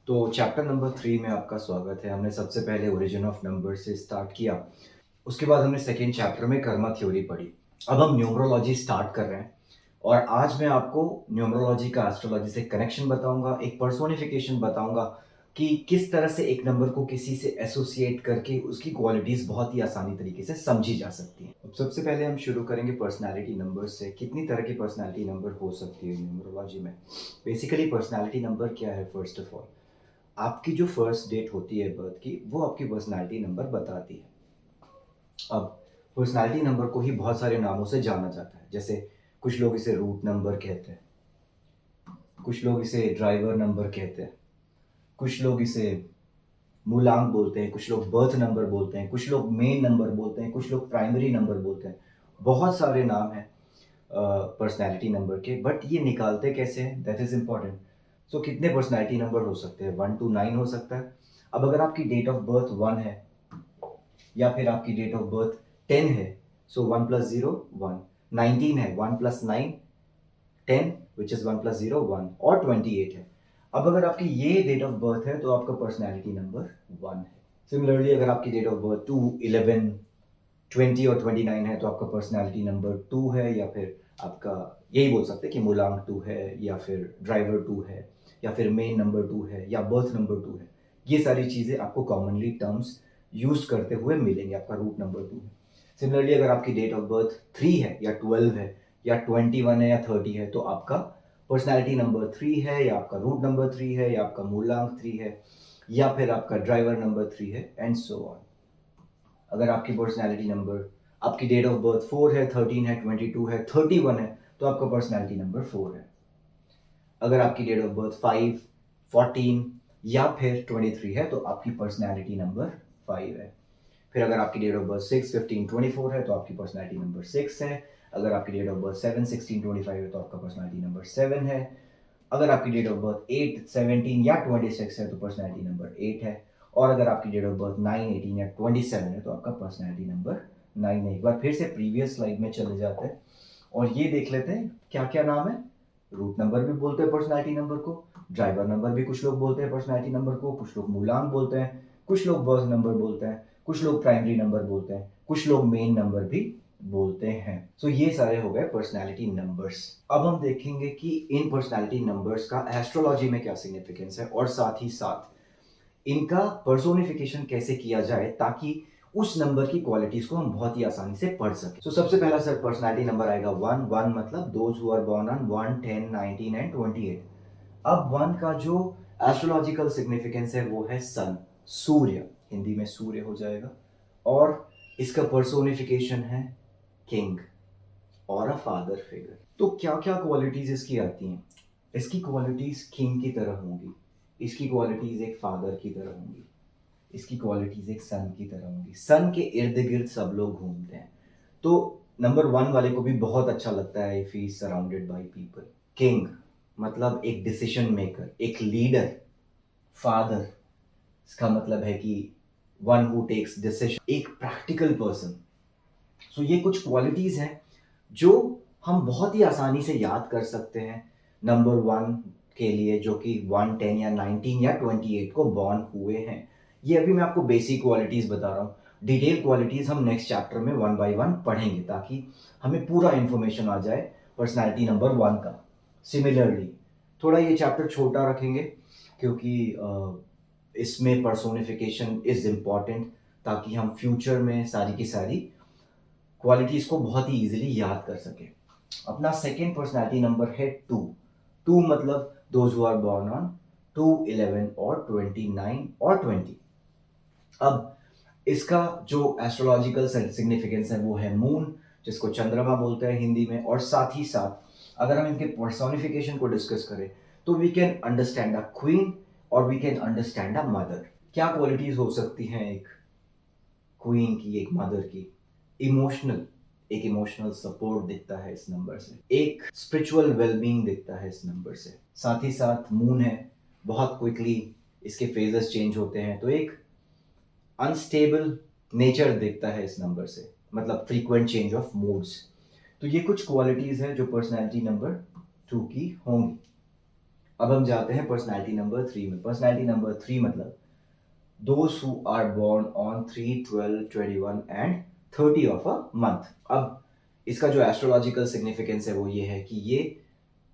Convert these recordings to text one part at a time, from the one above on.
तो chapter number 3 में आपका स्वागत है। हमने सबसे पहले ओरिजिन ऑफ नंबर से स्टार्ट किया। उसके बाद हमने सेकंड चैप्टर में कर्मा थ्योरी पढ़ी। अब हम न्यूमरोलॉजी स्टार्ट कर रहे हैं और आज मैं आपको न्यूमरोलॉजी का एस्ट्रोलॉजी से कनेक्शन बताऊंगा, एक पर्सोनिफिकेशन बताऊंगा कि किस तरह से एक नंबर को किसी से एसोसिएट करके उसकी क्वालिटीज बहुत ही आसानी तरीके से समझी जा सकती हैं। अब सबसे पहले हम शुरू करेंगे पर्सनैलिटी नंबर से। कितनी तरह की पर्सनैलिटी नंबर हो सकती है न्यूमरोलॉजी में? बेसिकली पर्सनैलिटी नंबर क्या है? फर्स्ट ऑफ ऑल, आपकी जो फर्स्ट डेट होती है बर्थ की, वो आपकी पर्सनालिटी नंबर बताती है। अब पर्सनालिटी नंबर को ही बहुत सारे नामों से जाना जाता है। जैसे कुछ लोग इसे रूट नंबर कहते हैं, कुछ लोग इसे ड्राइवर नंबर कहते हैं, कुछ लोग इसे मूलांक बोलते हैं, कुछ लोग बर्थ नंबर बोलते हैं, कुछ लोग मेन नंबर बोलते हैं, कुछ लोग प्राइमरी नंबर बोलते हैं। बहुत सारे नाम हैं पर्सनैलिटी नंबर के, बट ये निकालते कैसे हैं, दैट इज इम्पॉर्टेंट। सो कितने पर्सनैलिटी नंबर हो सकते हैं? 1 to 9 हो सकता है। अब अगर आपकी डेट ऑफ बर्थ 1 है या फिर आपकी डेट ऑफ बर्थ 10 है, सो 1 + 0 1। 19 है, 1 + 9 10, विच इज 1 + 0 1, और 28 है। अब अगर आपकी ये डेट ऑफ बर्थ है तो आपका पर्सनैलिटी नंबर 1 है। सिमिलरली अगर आपकी डेट ऑफ बर्थ 2, 11, 20 और 29 है तो आपका पर्सनैलिटी नंबर 2 है, या फिर आपका यही बोल सकते हैं कि मूलांक 2 है, या फिर ड्राइवर 2 है, या फिर मेन नंबर 2 है, या बर्थ नंबर 2 है। ये सारी चीज़ें आपको कॉमनली टर्म्स यूज करते हुए मिलेंगे। आपका रूट नंबर 2 है। सिमिलरली अगर आपकी डेट ऑफ बर्थ 3 है या 12 है या 21 है या 30 है तो आपका पर्सनैलिटी नंबर 3 है, या आपका रूट नंबर 3 है, या आपका मूलांक 3 है, या फिर आपका ड्राइवर नंबर 3 है, एंड सो ऑन। अगर आपकी पर्सनैलिटी नंबर, आपकी डेट ऑफ बर्थ 4 है, 13 है, 22 है, 31 है तो आपका पर्सनैलिटी नंबर 4 है। अगर आपकी डेट ऑफ बर्थ 5, 14 या फिर 23 है तो आपकी पर्सनैलिटी नंबर 5 है। फिर अगर आपकी डेट ऑफ बर्थ 6, 15, 24 है तो आपकी पर्सनैलिटी नंबर 6 है। अगर आपकी डेट ऑफ बर्थ 7, 16, 25 है तो आपका पर्सनैलिटी नंबर 7 है। अगर आपकी डेट ऑफ बर्थ 8, 17 या 26 है तो पर्सनैलिटी नंबर 8 है। और अगर आपकी डेट ऑफ बर्थ 9, 18 या 27 है तो आपका पर्सनैलिटी नंबर 9 है। एक बार फिर से प्रीवियस स्लाइड में चले जाते हैं और ये देख लेते हैं क्या क्या नाम है। रूट नंबर भी बोलते हैं पर्सनैलिटी नंबर को, ड्राइवर नंबर भी कुछ लोग बोलते हैं पर्सनैलिटी नंबर को, कुछ लोग मूलांक बोलते हैं, कुछ लोग बर्थ नंबर बोलते हैं, कुछ लोग प्राइमरी नंबर बोलते हैं, कुछ लोग मेन नंबर भी बोलते हैं। सो ये सारे हो गए पर्सनैलिटी नंबर्स। अब हम देखेंगे कि इन पर्सनैलिटी नंबर्स का एस्ट्रोलॉजी में क्या सिग्निफिकेंस है, और साथ ही साथ इनका पर्सोनिफिकेशन कैसे किया जाए ताकि उस नंबर की क्वालिटीज को हम बहुत ही आसानी से पढ़ सकें। तो सबसे पहला सर पर्सनैलिटी नंबर आएगा 1। 1 मतलब those who are born on 1, 10, 19 and 28। अब 1 का जो एस्ट्रोलॉजिकल सिग्निफिकेंस है वो है सन, सूर्य, हिंदी में सूर्य हो जाएगा। और इसका पर्सोनिफिकेशन है किंग और अ फादर फिगर। तो क्या क्या क्वालिटीज इसकी आती हैं? इसकी क्वालिटीज किंग की तरह होंगी, इसकी क्वालिटीज एक फादर की तरह होंगी, इसकी क्वालिटीज एक सन की तरह होंगी। सन के इर्द गिर्द सब लोग घूमते हैं। तो नंबर 1 वाले को भी बहुत अच्छा लगता है if he is surrounded by people. King मतलब एक डिसीजन मेकर, एक लीडर। फादर इसका मतलब है कि वन हु टेक्स डिसीजन, एक प्रैक्टिकल पर्सन। सो ये कुछ क्वालिटीज हैं जो हम बहुत ही आसानी से याद कर सकते हैं नंबर 1 के लिए, जो कि 1, 10 या 19 या 28 को बॉर्न हुए हैं। ये अभी मैं आपको बेसिक क्वालिटीज बता रहा हूँ। डिटेल क्वालिटीज हम नेक्स्ट चैप्टर में 1 बाय 1 पढ़ेंगे ताकि हमें पूरा इंफॉर्मेशन आ जाए पर्सनैलिटी नंबर 1 का। सिमिलरली थोड़ा ये चैप्टर छोटा रखेंगे क्योंकि इसमें पर्सोनिफिकेशन इज इम्पॉर्टेंट, ताकि हम फ्यूचर में सारी की सारी क्वालिटीज को बहुत ही इजीली याद कर सके। अपना सेकेंड पर्सनैलिटी नंबर है 2। 2 मतलब those who are born on 2, 11 और 29 और 20। अब इसका जो एस्ट्रोलॉजिकल सिग्निफिकेंस है वो है मून, जिसको चंद्रमा बोलते हैं हिंदी में। और साथ ही साथ अगर हम इनके पर्सोनिफिकेशन को डिस्कस करें तो we can understand a queen और we can understand a mother. क्या क्वालिटीज हो सकती हैं एक क्वीन की, एक मदर की? इमोशनल, एक इमोशनल सपोर्ट दिखता है इस नंबर से। एक स्पिरिचुअल वेलबींग दिखता है इस नंबर से। साथ ही साथ मून है, बहुत क्विकली इसके फेजेस चेंज होते हैं, तो एक अनस्टेबल नेचर दिखता है इस नंबर से, मतलब फ्रीक्वेंट चेंज ऑफ मूड्स। तो ये कुछ क्वालिटीज है जो पर्सनैलिटी नंबर 2 की होंगी। अब हम जाते हैं पर्सनैलिटी नंबर 3 में। पर्सनैलिटी नंबर 3 मतलब those who are born on 3, 12, 21 and 30 of a month। अब इसका जो एस्ट्रोलॉजिकल सिग्निफिकेंस है वो ये है कि ये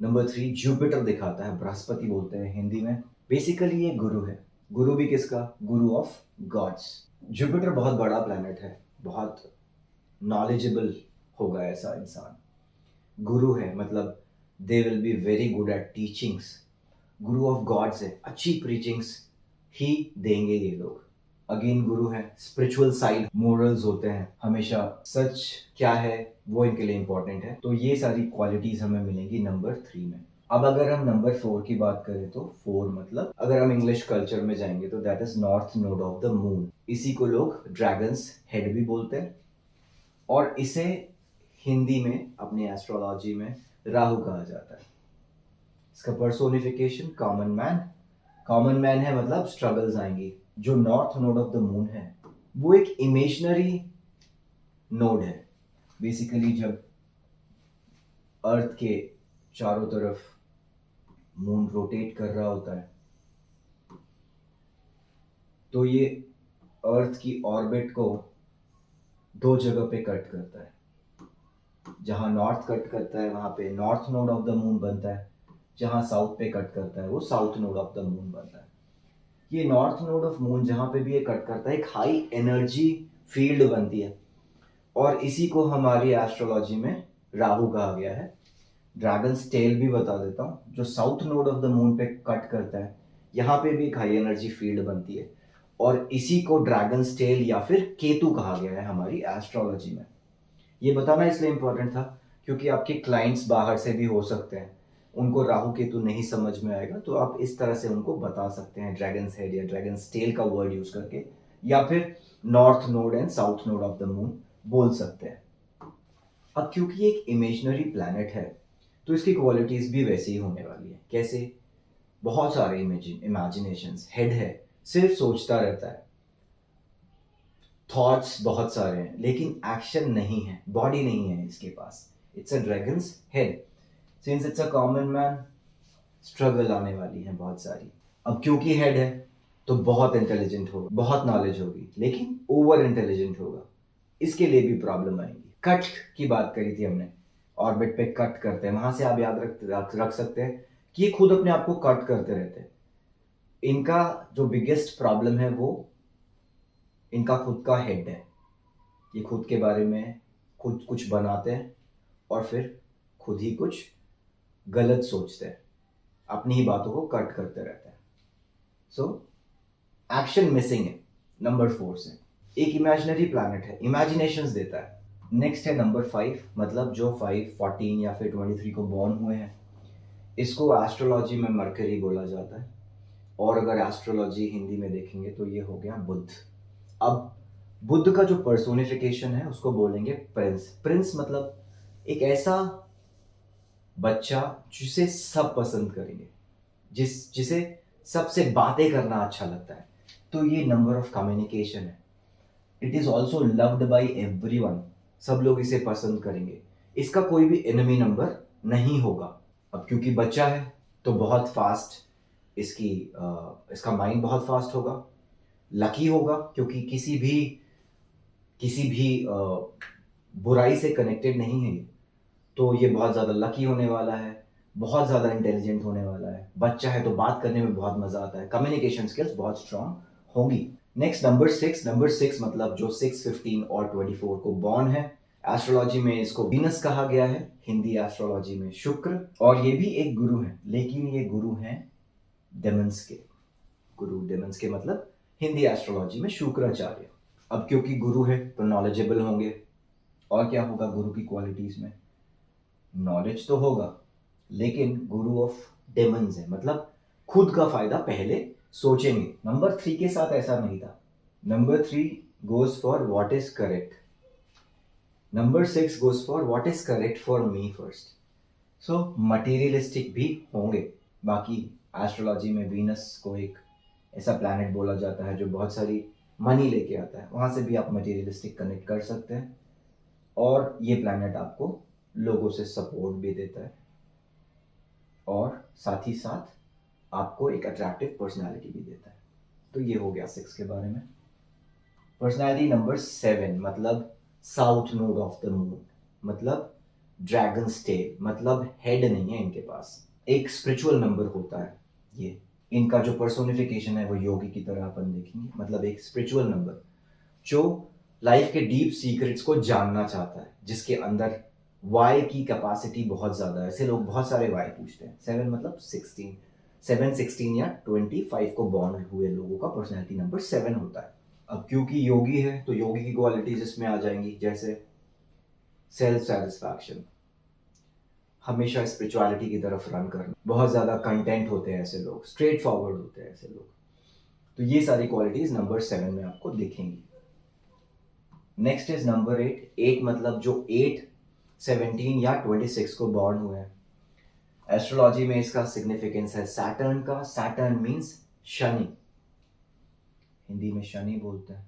नंबर 3 जुपिटर दिखाता है, बृहस्पति बोलते हैं हिंदी में। बेसिकली ये गुरु है। गुरु भी किसका? गुरु ऑफ गॉड्स। जुपिटर बहुत बड़ा प्लैनेट है, बहुत नॉलेजेबल होगा ऐसा इंसान। गुरु है मतलब they will be very good at teachings. Guru of God's है, अच्छी प्रीचिंग्स ही देंगे ये लोग। अगेन गुरु है, स्पिरिचुअल साइड, मोरल्स होते हैं हमेशा, सच क्या है वो इनके लिए इंपॉर्टेंट है। तो ये सारी क्वालिटीज हमें मिलेंगी नंबर 3 में। अब अगर हम नंबर 4 की बात करें तो 4 मतलब अगर हम इंग्लिश कल्चर में जाएंगे तो that is north node of the moon. इसी को लोग ड्रैगन्स हेड भी बोलते हैं और इसे हिंदी में अपनी एस्ट्रोलॉजी में राहु कहा जाता है। इसका personification common man. Common man है मतलब स्ट्रगल्स आएंगी। जो north node of the moon है वो एक इमेजिनरी नोड है। बेसिकली जब अर्थ के चारों तरफ मून रोटेट कर रहा होता है तो ये अर्थ की ऑर्बिट को दो जगह पे कट करता है। जहां नॉर्थ कट करता है वहां पे north node of the moon बनता है, जहां साउथ पे कट करता है वो south node of the moon बनता है। ये नॉर्थ नोड ऑफ मून जहां पे भी ये कट करता है एक हाई एनर्जी फील्ड बनती है और इसी को हमारी एस्ट्रोलॉजी में राहु कहा गया है। ड्रैगन्स टेल भी बता देता हूँ, जो south node of the moon पे कट करता है यहाँ पे भी एक हाई एनर्जी फील्ड बनती है और इसी को ड्रैगन्स टेल या फिर केतु कहा गया है हमारी एस्ट्रोलॉजी में। ये बताना इसलिए इंपॉर्टेंट था क्योंकि आपके क्लाइंट्स बाहर से भी हो सकते हैं, उनको राहु केतु नहीं समझ में आएगा तो आप इस तरह से उनको बता सकते हैं ड्रैगन्स हेड या ड्रैगन्स टेल का वर्ड यूज करके, या फिर north node and south node of the moon बोल सकते हैं। अब क्योंकि ये एक इमेजिनरी प्लैनेट है तो इसकी क्वालिटीज भी वैसे ही होने वाली है। कैसे? बहुत सारे इमेजिनेशंस, हेड है, सिर्फ सोचता रहता है, थॉट्स बहुत सारे हैं लेकिन एक्शन नहीं है, बॉडी नहीं है इसके पास। It's a dragon's head. Since it's a common man, struggle आने वाली है बहुत सारी। अब क्योंकि हेड है तो बहुत इंटेलिजेंट होगा, बहुत नॉलेज होगी, लेकिन ओवर इंटेलिजेंट होगा, इसके लिए भी प्रॉब्लम आएंगी। कट की बात करी थी हमने, ऑर्बिट पे कट करते हैं, वहां से आप याद रख सकते हैं कि ये खुद अपने आप को कट करते रहते हैं। इनका जो बिगेस्ट प्रॉब्लम है वो इनका खुद का हेड है। ये खुद के बारे में खुद कुछ बनाते हैं और फिर खुद ही कुछ गलत सोचते हैं, अपनी ही बातों को कट करते रहते हैं। सो एक्शन मिसिंग है नंबर 4 से। एक इमेजिनरी प्लैनेट है, इमेजिनेशंस देता है। नेक्स्ट है नंबर 5 मतलब जो 5, 14 या फिर 23 को बॉर्न हुए हैं, इसको एस्ट्रोलॉजी में मरकरी बोला जाता है और अगर एस्ट्रोलॉजी हिंदी में देखेंगे तो ये हो गया बुध। अब बुद्ध का जो पर्सोनिफिकेशन है उसको बोलेंगे प्रिंस। प्रिंस मतलब एक ऐसा बच्चा जिसे सब पसंद करेंगे, जिसे सबसे बातें करना अच्छा लगता है। तो ये नंबर ऑफ कम्युनिकेशन है। It is also loved by everyone, सब लोग इसे पसंद करेंगे। इसका कोई भी एनिमी नंबर नहीं होगा। अब क्योंकि बच्चा है तो बहुत फास्ट इसका माइंड बहुत फास्ट होगा। लकी होगा क्योंकि किसी भी बुराई से कनेक्टेड नहीं है ये, तो ये बहुत ज़्यादा लकी होने वाला है, बहुत ज़्यादा इंटेलिजेंट होने वाला है। बच्चा है तो बात करने में बहुत मज़ा आता है, कम्युनिकेशन स्किल्स बहुत स्ट्रांग होंगी। Next number 6। नंबर 6 मतलब जो 6, 15 और 24 को बॉर्न है, एस्ट्रोलॉजी में इसको वीनस कहा गया है, हिंदी एस्ट्रोलॉजी में शुक्र। और ये भी एक गुरु है, लेकिन ये गुरु हैं डेमन्स के। गुरु डेमन्स के मतलब हिंदी एस्ट्रोलॉजी में शुक्राचार्य। अब क्योंकि गुरु है तो नॉलेजेबल होंगे, और क्या होगा गुरु की क्वालिटीज में? नॉलेज तो होगा लेकिन गुरु ऑफ डेमन्स है मतलब खुद का फायदा पहले सोचेंगे। नंबर 3 के साथ ऐसा नहीं था। Number 3 goes for what is correct, number 6 goes for what is correct for me first. So materialistic भी होंगे। बाकी एस्ट्रोलॉजी में वीनस को एक ऐसा प्लैनेट बोला जाता है जो बहुत सारी मनी लेके आता है, वहां से भी आप मटीरियलिस्टिक कनेक्ट कर सकते हैं। और ये प्लैनेट आपको लोगों से सपोर्ट भी देता है और साथ ही साथ आपको एक अट्रैक्टिव पर्सनैलिटी भी देता है। तो ये हो गया 6 के बारे में। पर्सनैलिटी नंबर 7 मतलब south node of the moon, मतलब ड्रैगन्स टेल, मतलब हेड नहीं है इनके पास। एक स्पिरिचुअल नंबर होता है ये। इनका जो पर्सोनिफिकेशन है वो योगी की तरह अपन देखेंगे, मतलब एक स्पिरिचुअल नंबर जो लाइफ के डीप सीक्रेट्स को जानना चाहता है, जिसके अंदर वाई की कैपेसिटी बहुत ज्यादा है। ऐसे लोग बहुत सारे वाई पूछते हैं। 7 मतलब 16, 7, 16 या 25 को बॉर्न हुए लोगों का पर्सनैलिटी नंबर 7 होता है। अब क्योंकि योगी है तो योगी की क्वालिटीज इसमें आ जाएंगी, जैसे सेल्फ सेटिस्फैक्शन, हमेशा स्पिरिचुअलिटी की तरफ रन करना, बहुत ज्यादा कंटेंट होते हैं ऐसे लोग, स्ट्रेट फॉरवर्ड होते हैं ऐसे लोग। तो ये सारी क्वालिटीज नंबर 7 में आपको दिखेंगी। Next is number 8। 8 मतलब जो 8, 17 या 26 को बॉर्न हुए हैं। एस्ट्रोलॉजी में इसका सिग्निफिकेंस है सैटर्न का। सैटर्न मीन्स शनि, हिंदी में शनि बोलते हैं।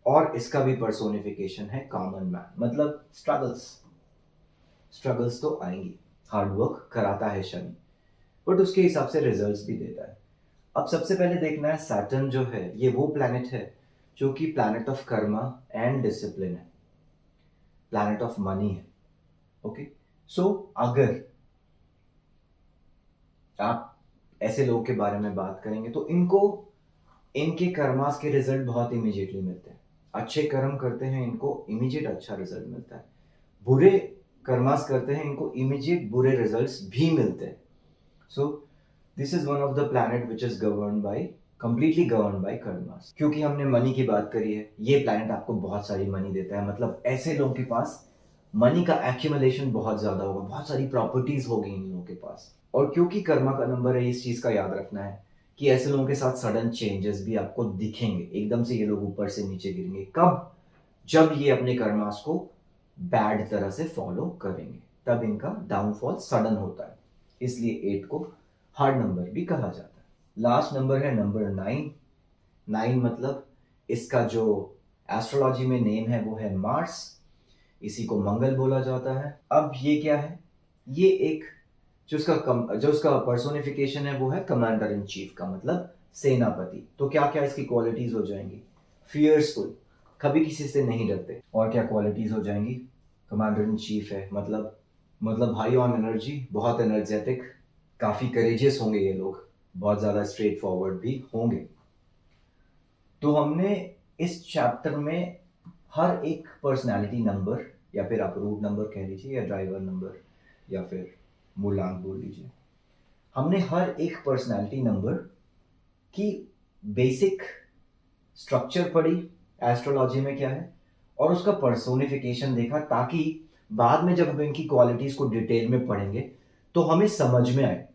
और इसका भी पर्सोनिफिकेशन है कॉमन मैन, मतलब स्ट्रगल्स। स्ट्रगल्स तो आएंगी, हार्डवर्क कराता है शनि, बट उसके हिसाब से रिजल्ट्स भी देता है। अब सबसे पहले देखना है सैटर्न जो है ये वो प्लैनेट है जो कि planet of Karma and discipline है, प्लैनेट ऑफ मनी है। ओके, सो अगर आप ऐसे लोगों के बारे में बात करेंगे तो इनको इनके कर्मास के रिजल्ट बहुत इमीडिएटली मिलते हैं। अच्छे कर्म करते हैं इनको इमीडिएट अच्छा रिजल्ट मिलता है, बुरे कर्मास करते हैं इनको इमीडिएट बुरे रिजल्ट्स भी मिलते हैं। So this is one of the planet which is govern by, completely govern by karmas. क्योंकि हमने मनी की बात करी है, ये प्लैनेट आपको बहुत सारी मनी देता है, मतलब ऐसे लोगों के पास मनी का एक्यूमुलेशन बहुत ज्यादा होगा, बहुत सारी प्रॉपर्टीज होगी इन लोगों के पास। और क्योंकि कर्मा का नंबर है, इस चीज का याद रखना है कि ऐसे लोगों के साथ सडन चेंजेस भी आपको दिखेंगे। एकदम से ये लोग ऊपर से नीचे गिरेंगे कब? जब ये अपने कर्मास को बैड तरह से फॉलो करेंगे, तब इनका डाउनफॉल सडन होता है। इसलिए 8 को हार्ड नंबर भी कहा जाता है। लास्ट नंबर है नंबर 9। 9 मतलब इसका जो एस्ट्रोलॉजी में नेम है वो है मार्स, इसी को मंगल बोला जाता है। अब ये क्या है? ये एक जो उसका पर्सोनिफिकेशन है वो है कमांडर इन चीफ का, मतलब सेनापति। तो क्या क्या इसकी क्वालिटीज हो जाएंगी? फियर्सफुल, कभी किसी से नहीं डरते। और क्या क्वालिटीज हो जाएंगी? कमांडर इन चीफ है मतलब हाई ऑन एनर्जी, बहुत एनर्जेटिक, काफी करेजियस होंगे ये लोग, बहुत ज्यादा स्ट्रेट फॉरवर्ड भी होंगे। तो हमने इस चैप्टर में हर एक पर्सनालिटी नंबर, या फिर आप रूट नंबर कह लीजिए, या ड्राइवर नंबर, या फिर मूलांक बोल लीजिए, हमने हर एक पर्सनालिटी नंबर की बेसिक स्ट्रक्चर पढ़ी, एस्ट्रोलॉजी में क्या है, और उसका पर्सोनिफिकेशन देखा, ताकि बाद में जब हम इनकी क्वालिटीज को डिटेल में पढ़ेंगे तो हमें समझ में आए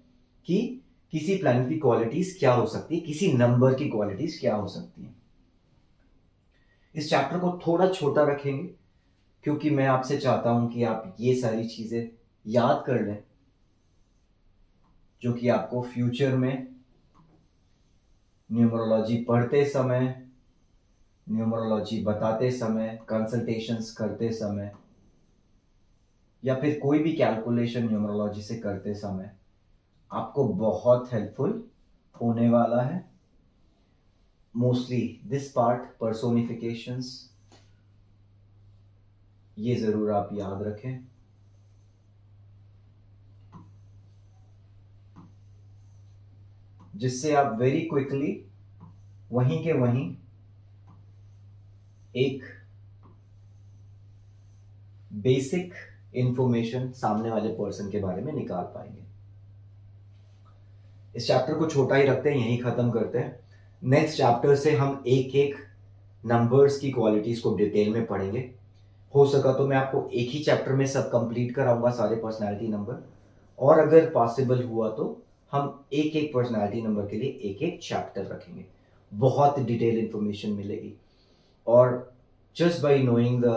कि किसी प्लैनेट की क्वालिटीज क्या हो सकती है, किसी नंबर की क्वालिटीज क्या हो सकती है। इस चैप्टर को थोड़ा छोटा रखेंगे क्योंकि मैं आपसे चाहता हूं कि आप ये सारी चीजें याद कर लें, जो कि आपको फ्यूचर में न्यूमरोलॉजी पढ़ते समय, न्यूमरोलॉजी बताते समय, कंसल्टेशंस करते समय, या फिर कोई भी कैलकुलेशन न्यूमरोलॉजी से करते समय आपको बहुत हेल्पफुल होने वाला है। मोस्टली दिस पार्ट, पर्सोनिफिकेशंस, ये जरूर आप याद रखें। जिससे आप वेरी क्विकली वहीं के वहीं एक बेसिक इंफॉर्मेशन सामने वाले पर्सन के बारे में निकाल पाएंगे। इस चैप्टर को छोटा ही रखते हैं, यहीं खत्म करते हैं। नेक्स्ट चैप्टर से हम एक एक नंबर्स की क्वालिटीज को डिटेल में पढ़ेंगे। हो सका तो मैं आपको एक ही चैप्टर में सब कंप्लीट कराऊंगा, सारे पर्सनालिटी नंबर, और अगर पॉसिबल हुआ तो हम एक एक पर्सनालिटी नंबर के लिए एक एक चैप्टर रखेंगे। बहुत डिटेल इंफॉर्मेशन मिलेगी, और just by knowing the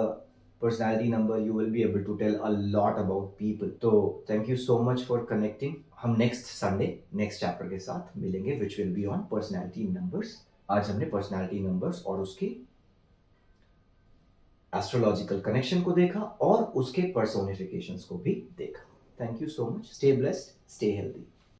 personality number you will be able to tell a lot about people. तो thank you so much for connecting. हम next Sunday next chapter के साथ मिलेंगे which will be on personality numbers. आज हमने personality numbers और उसके astrological connection को देखा और उसके पर्सोनिफिकेशंस को भी देखा। Thank you so much, stay blessed, stay healthy.